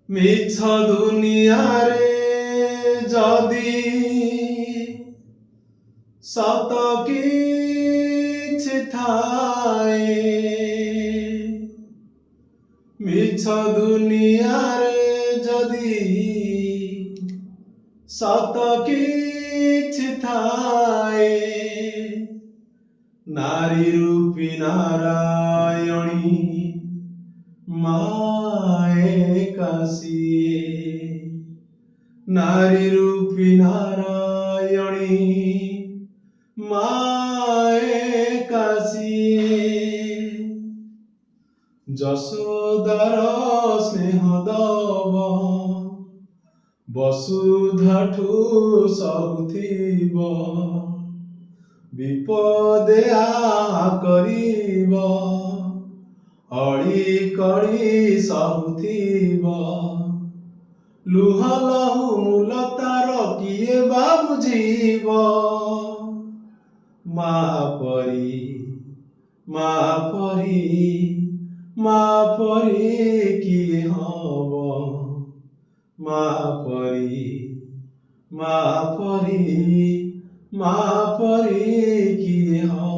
মিছ দুনিয়ারে যদি সত কিছু থায়ে, মিছ দুনিয়ারে যদি সত কিছু থায়ে, নারী রূপী নারায়ণী মায়ে কাশিয়ে, নারী রূপী নারায়ণী মায়ে কাশিয়ে। যশোদার স্নেহ দব বসুধাঠু ସବୁ ଥିବ, ବିପଦେ କରିବ ଅଳି କଳି ସବୁ ଥିବ। ଲୁହ ଲହୁ ମୂଲ ତାର କିଏ ବା ବୁଝିବ, ମା ପରି ମା ପରି ମା ପରି କିଏ ହବ, ମା ପରି ମା ପରି ମା ପରି କିଏ ହବ।